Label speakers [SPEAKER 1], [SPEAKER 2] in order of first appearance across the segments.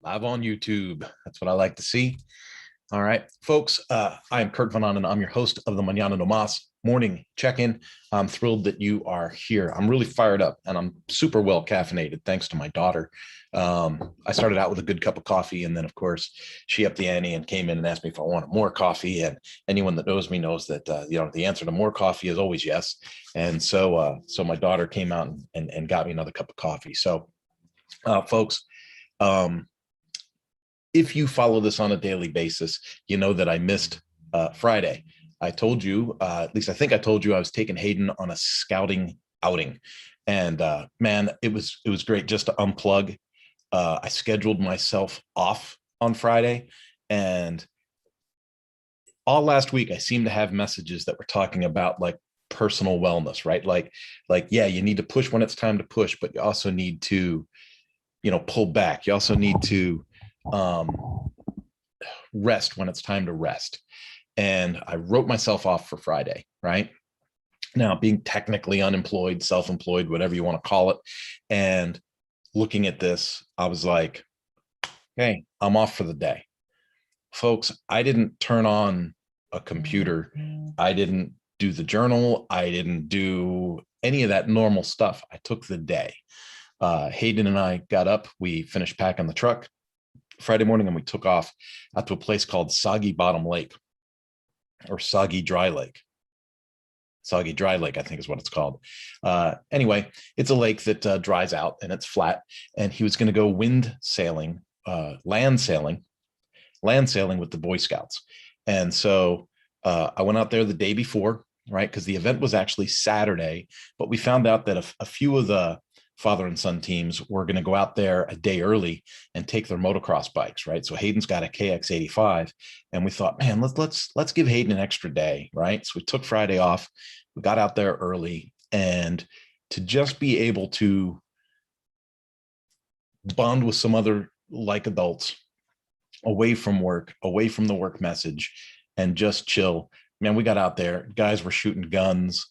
[SPEAKER 1] Live on YouTube. That's what I like to see. All right, folks, I am Kirk Van Onen. I'm your host of the Mañana morning check-in. I'm thrilled that you are here. I'm really fired up and I'm super well caffeinated thanks to my daughter. I started out with a good cup of coffee, and then, of course, she upped the ante and came in and asked me if I wanted more coffee. And anyone that knows me knows that the answer to more coffee is always yes. And so my daughter came out and got me another cup of coffee. So, folks, if you follow this on a daily basis, you know that I missed Friday. I told you, at least I think I told you, I was taking Hayden on a scouting outing, and man, it was great just to unplug. I scheduled myself off on Friday, and all last week I seemed to have messages that were talking about like personal wellness, right? Like yeah, you need to push when it's time to push, but you also need to, pull back. You also need to rest when it's time to rest. And I wrote myself off for Friday, right? Now, being technically unemployed, self-employed, whatever you want to call it, and looking at this, I was like, hey, I'm off for the day. Folks, I didn't turn on a computer. I didn't do the journal. I didn't do any of that normal stuff. I took the day. Hayden and I got up. We finished packing the truck Friday morning, and we took off out to a place called Soggy Bottom Lake, or Soggy Dry Lake. Soggy Dry Lake, I think is what it's called. Anyway, it's a lake that dries out and it's flat. And he was going to go wind sailing, land sailing with the Boy Scouts. And so I went out there the day before, right? Because the event was actually Saturday, but we found out that a few of the father and son teams were going to go out there a day early and take their motocross bikes, right? So Hayden's got a KX85, and we thought, man, let's give Hayden an extra day, right? So we took Friday off. We got out there early, and to just be able to bond with some other like adults away from work, away from the work message, and just chill. Man, we got out there. Guys were shooting guns,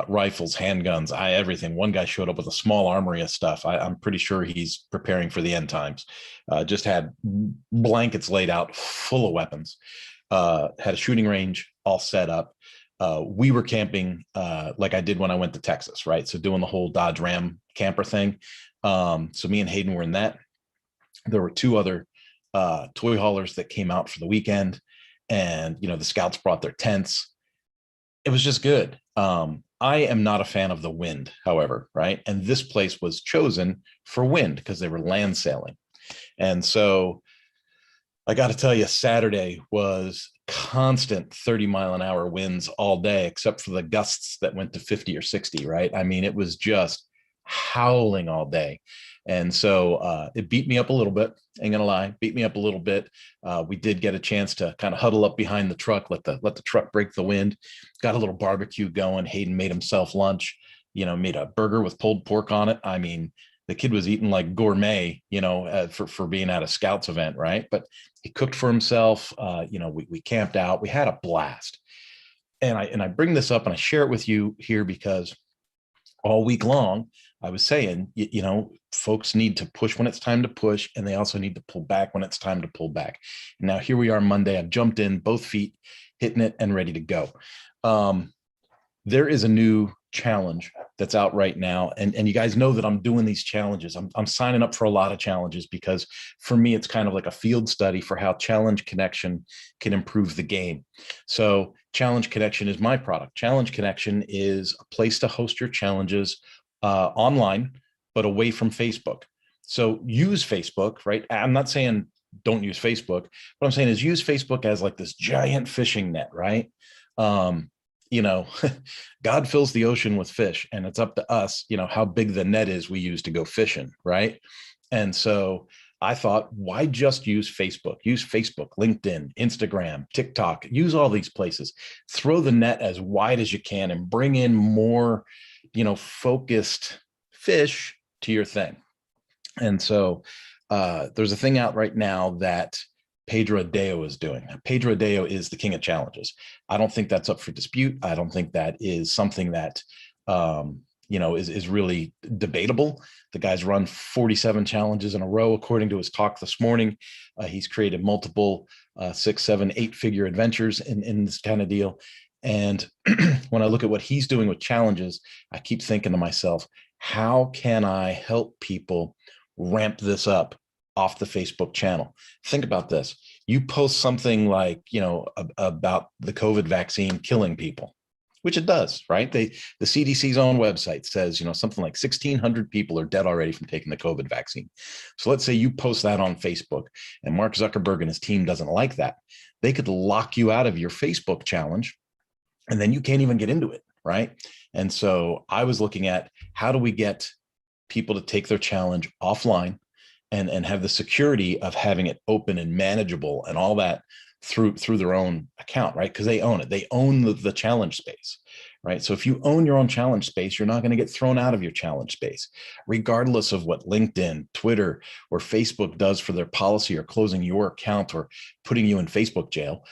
[SPEAKER 1] rifles, handguns, everything. One guy showed up with a small armory of stuff. I'm pretty sure he's preparing for the end times. Just had blankets laid out full of weapons. Had a shooting range all set up. We were camping like I did when I went to Texas, right? So doing the whole Dodge Ram camper thing. So me and Hayden were in that. There were two other toy haulers that came out for the weekend, and the scouts brought their tents. It was just good. I am not a fan of the wind, however, right? And this place was chosen for wind because they were land sailing. And so I got to tell you, Saturday was constant 30-mile-an-hour winds all day, except for the gusts that went to 50 or 60, right? I mean, it was just howling all day. And so it beat me up a little bit. Ain't gonna lie, beat me up a little bit. We did get a chance to kind of huddle up behind the truck, let the truck break the wind. Got a little barbecue going. Hayden made himself lunch. Made a burger with pulled pork on it. I mean, the kid was eating like gourmet, for being at a Scouts event, right? But he cooked for himself. We camped out. We had a blast. And I bring this up and I share it with you here because all week long, I was saying, folks need to push when it's time to push, and they also need to pull back when it's time to pull back. And now here we are Monday. I've jumped in, both feet, hitting it and ready to go. There is a new challenge that's out right now. And you guys know that I'm doing these challenges. I'm signing up for a lot of challenges because for me, it's kind of like a field study for how Challenge Connection can improve the game. So Challenge Connection is my product. Challenge Connection is a place to host your challenges online, but away from Facebook. So use Facebook, right? I'm not saying don't use Facebook. What I'm saying is use Facebook as like this giant fishing net, right? God fills the ocean with fish, and it's up to us, how big the net is we use to go fishing, right? And so I thought, why just use Facebook? Use Facebook, LinkedIn, Instagram, TikTok, use all these places. Throw the net as wide as you can and bring in more, focused fish to your thing. And so there's a thing out right now that Pedro Adao is doing. Pedro Adao is the king of challenges. I don't think that's up for dispute. I don't think that is something that is really debatable. The guy's run 47 challenges in a row, according to his talk this morning. He's created multiple 6, 7, 8-figure adventures in this kind of deal. And when I look at what he's doing with challenges, I keep thinking to myself, how can I help people ramp this up off the Facebook channel? Think about this. You post something like, about the COVID vaccine killing people, which it does, right? The CDC's own website says, something like 1,600 people are dead already from taking the COVID vaccine. So let's say you post that on Facebook and Mark Zuckerberg and his team doesn't like that. They could lock you out of your Facebook challenge and then you can't even get into it, right? And so I was looking at, how do we get people to take their challenge offline and have the security of having it open and manageable and all that through their own account, right? Because they own it. They own the challenge space, right? So if you own your own challenge space, you're not going to get thrown out of your challenge space, regardless of what LinkedIn, Twitter, or Facebook does for their policy or closing your account or putting you in Facebook jail.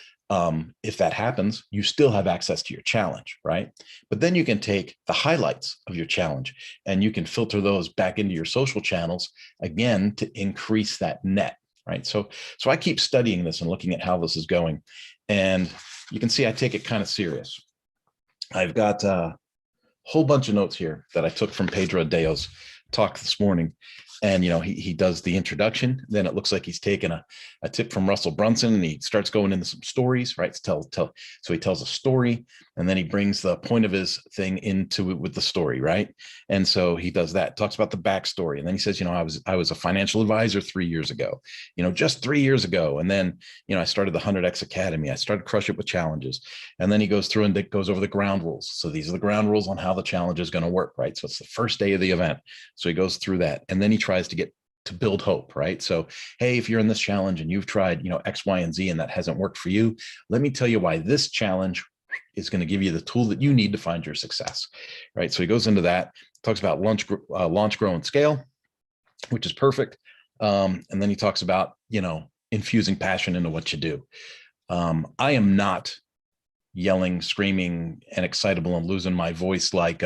[SPEAKER 1] If that happens, you still have access to your challenge, right? But then you can take the highlights of your challenge and you can filter those back into your social channels again to increase that net, right? So I keep studying this and looking at how this is going. And you can see I take it kind of serious. I've got a whole bunch of notes here that I took from Pedro Adeo's talk this morning. And, he does the introduction. Then it looks like he's taken a tip from Russell Brunson and he starts going into some stories, right? So he tells a story and then he brings the point of his thing into it with the story, right? And so he does that, talks about the backstory. And then he says, I was a financial advisor 3 years ago, just 3 years ago. And then, I started the 100X Academy. I started Crush It with challenges. And then he goes through and goes over the ground rules. So these are the ground rules on how the challenge is going to work, right? So it's the first day of the event. So he goes through that. And then he tries to build hope, right? So, hey, if you're in this challenge and you've tried, X, Y, and Z, and that hasn't worked for you, let me tell you why this challenge is going to give you the tool that you need to find your success, right? So he goes into that, talks about launch, grow, and scale, which is perfect. And then he talks about, infusing passion into what you do. I am not yelling, screaming, and excitable and losing my voice like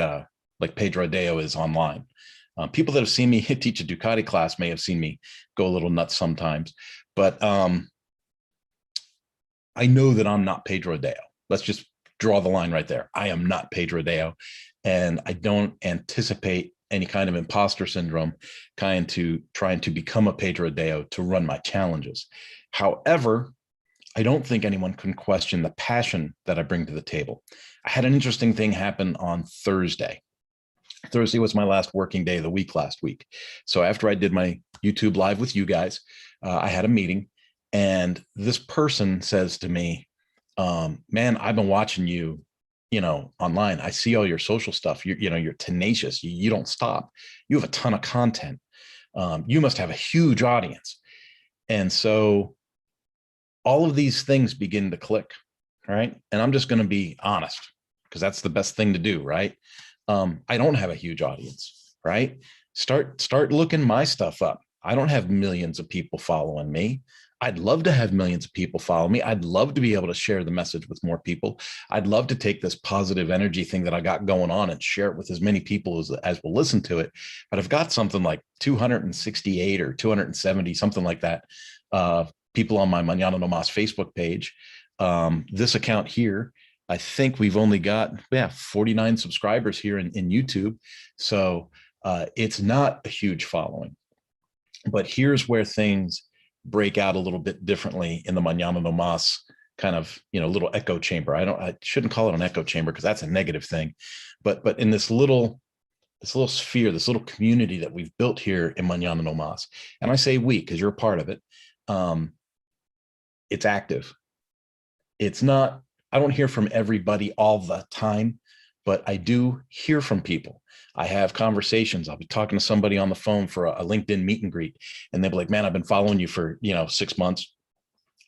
[SPEAKER 1] Pedro Adeo is online. People that have seen me teach a Ducati class may have seen me go a little nuts sometimes, but I know that I'm not Pedro Adeo. Let's just draw the line right there. I am not Pedro Adeo, and I don't anticipate any kind of imposter syndrome trying to become a Pedro Adeo to run my challenges. However, I don't think anyone can question the passion that I bring to the table. I had an interesting thing happen on Thursday. Thursday was my last working day of the week last week. So after I did my YouTube live with you guys, I had a meeting and this person says to me, man, I've been watching you, online. I see all your social stuff. You're tenacious. You don't stop. You have a ton of content. You must have a huge audience. And so all of these things begin to click, right? And I'm just going to be honest because that's the best thing to do, right? I don't have a huge audience, right? Start looking my stuff up. I don't have millions of people following me. I'd love to have millions of people follow me. I'd love to be able to share the message with more people. I'd love to take this positive energy thing that I got going on and share it with as many people as will listen to it. But I've got something like 268 or 270, something like that, people on my Mañana No Mas Facebook page. This account here, I think we've only got 49 subscribers here in YouTube. So it's not a huge following. But here's where things break out a little bit differently in the Mañana No Mas kind of, little echo chamber. I shouldn't call it an echo chamber because that's a negative thing. But in this little sphere, this little community that we've built here in Mañana No Mas, and I say we because you're a part of it, it's active. It's not, I don't hear from everybody all the time, but I do hear from people. I have conversations. I'll be talking to somebody on the phone for a LinkedIn meet and greet, and they'll be like, man, I've been following you for, 6 months.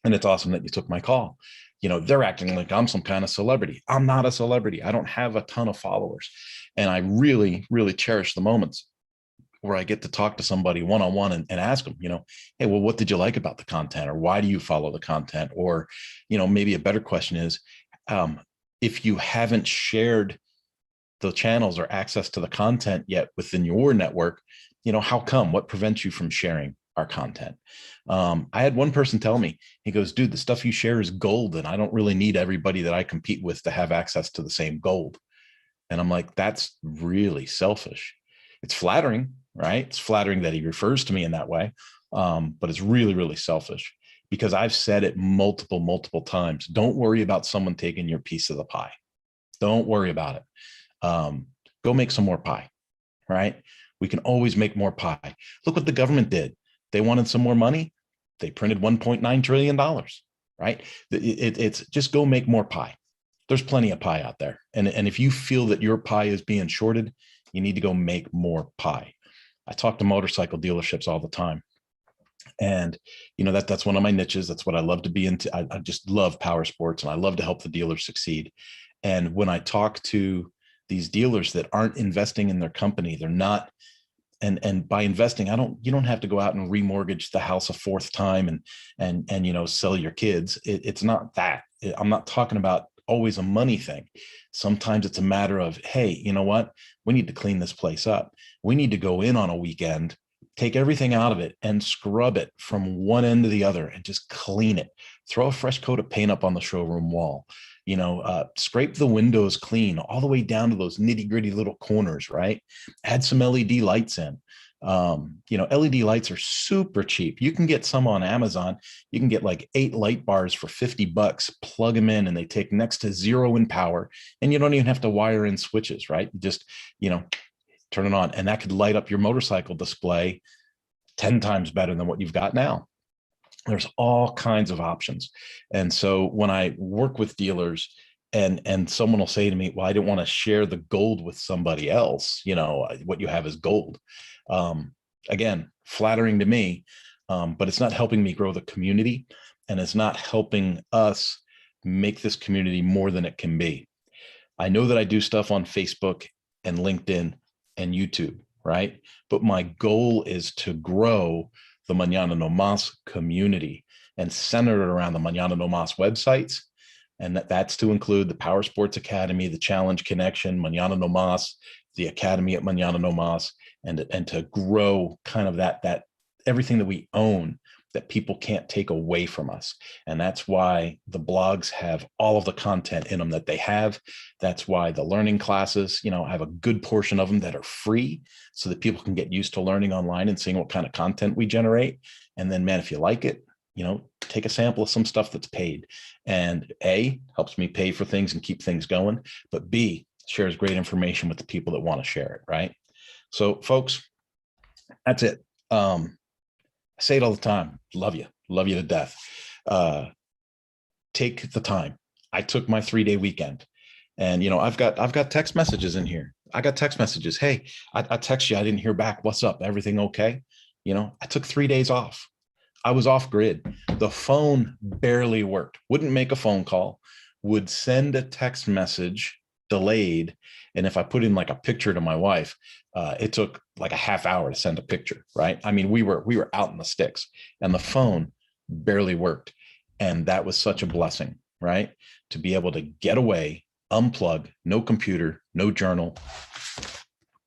[SPEAKER 1] And it's awesome that you took my call. They're acting like I'm some kind of celebrity. I'm not a celebrity. I don't have a ton of followers. And I really, really cherish the moments where I get to talk to somebody one-on-one and ask them, hey, well, what did you like about the content? Or why do you follow the content? Or, maybe a better question is, if you haven't shared the channels or access to the content yet within your network, how come? What prevents you from sharing our content? I had one person tell me, he goes, dude, the stuff you share is gold, and I don't really need everybody that I compete with to have access to the same gold. And I'm like, that's really selfish. It's flattering, right? It's flattering that he refers to me in that way. But it's really, really selfish, because I've said it multiple times. Don't worry about someone taking your piece of the pie. Don't worry about it. Go make some more pie, right? We can always make more pie. Look what the government did. They wanted some more money. They printed $1.9 trillion, right? It's just go make more pie. There's plenty of pie out there. And if you feel that your pie is being shorted, you need to go make more pie. I talk to motorcycle dealerships all the time. And, that's one of my niches. That's what I love to be into. I just love power sports, and I love to help the dealers succeed. And when I talk to these dealers that aren't investing in their company, they're not, and by investing, you don't have to go out and remortgage the house a fourth time and sell your kids. It's not that. I'm not talking about always a money thing. Sometimes it's a matter of, hey, you know what? We need to clean this place up. We need to go in on a weekend, take everything out of it and scrub it from one end to the other and just clean it. Throw a fresh coat of paint up on the showroom wall, scrape the windows clean all the way down to those nitty gritty little corners, right? Add some LED lights in. LED lights are super cheap. You can get some on Amazon. You can get like 8 light bars for $50, plug them in, and they take next to zero in power. And you don't even have to wire in switches, right? You just, turn it on, and that could light up your motorcycle display 10 times better than what you've got now. There's all kinds of options. And so when I work with dealers, and someone will say to me, well, I didn't want to share the gold with somebody else. What you have is gold. Again, flattering to me, but it's not helping me grow the community, and it's not helping us make this community more than it can be. I know that I do stuff on Facebook and LinkedIn and YouTube, right? But my goal is to grow the Mañana No Mas community and center it around the Mañana No Mas websites. And that's to include the Power Sports Academy, the Challenge Connection, Mañana No Mas, the Academy at Mañana No Mas, and to grow kind of that everything that we own that people can't take away from us. And that's why the blogs have all of the content in them that they have. That's why the learning classes, I have a good portion of them that are free so that people can get used to learning online and seeing what kind of content we generate. And then, man, if you like it, take a sample of some stuff that's paid. And A, helps me pay for things and keep things going. But B, shares great information with the people that want to share it, right? So, folks, that's it. I say it all the time. Love you to death. Take the time. I took my 3-day weekend, and I've got text messages in here. I got text messages. Hey, I text you. I didn't hear back. What's up? Everything okay? I took 3 days off. I was off grid. The phone barely worked. Wouldn't make a phone call. Would send a text message delayed. And if I put in like a picture to my wife, it took like a half hour to send a picture, right? I mean, we were out in the sticks, and the phone barely worked. And that was such a blessing, right? To be able to get away, unplug, no computer, no journal,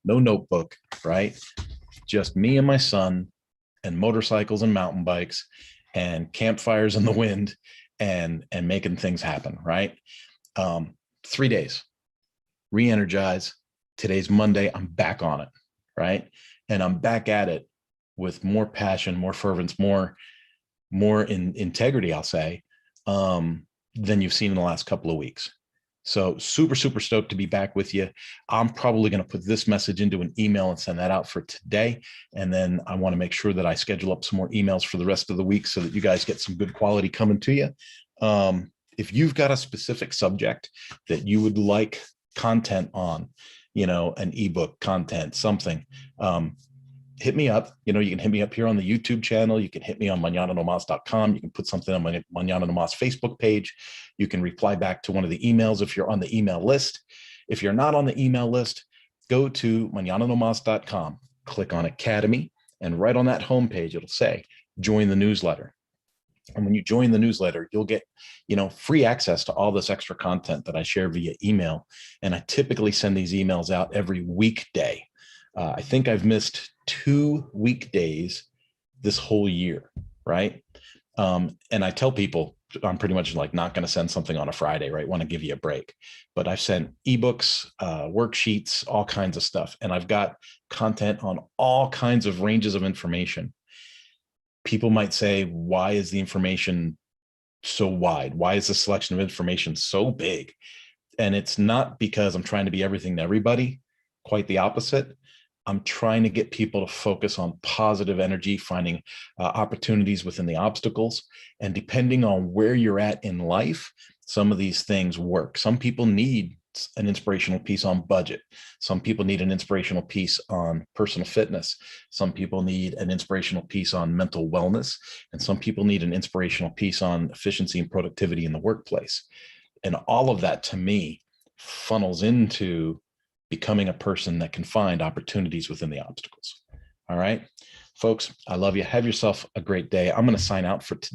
[SPEAKER 1] no notebook, right? Just me and my son, and motorcycles and mountain bikes and campfires in the wind, and making things happen, right? 3 days, re-energize. Today's Monday. I'm back on it, right? And I'm back at it with more passion, more fervence, more in integrity, I'll say, than you've seen in the last couple of weeks. So super stoked to be back with you. I'm probably going to put this message into an email and send that out for today. And then I want to make sure that I schedule up some more emails for the rest of the week so that you guys get some good quality coming to you. If you've got a specific subject that you would like content on, an ebook, content, something, hit me up. You can hit me up here on the YouTube channel. You can hit me on mañananomas.com. You can put something on my Mañana No Mas Facebook page. You can reply back to one of the emails if you're on the email list. If you're not on the email list, go to mañananomas.com, click on Academy, and right on that homepage, it'll say, join the newsletter. And when you join the newsletter, you'll get, free access to all this extra content that I share via email. And I typically send these emails out every weekday. I think I've missed 2 weekdays this whole year, right? And I tell people I'm pretty much like not going to send something on a Friday, right? Want to give you a break. But I've sent ebooks, worksheets, all kinds of stuff. And I've got content on all kinds of ranges of information. People might say, why is the information so wide? Why is the selection of information so big? And it's not because I'm trying to be everything to everybody, quite the opposite. I'm trying to get people to focus on positive energy, finding opportunities within the obstacles. And depending on where you're at in life, some of these things work. Some people need an inspirational piece on budget. Some people need an inspirational piece on personal fitness. Some people need an inspirational piece on mental wellness. And some people need an inspirational piece on efficiency and productivity in the workplace. And all of that, to me, funnels into becoming a person that can find opportunities within the obstacles. All right, folks, I love you. Have yourself a great day. I'm going to sign out for today.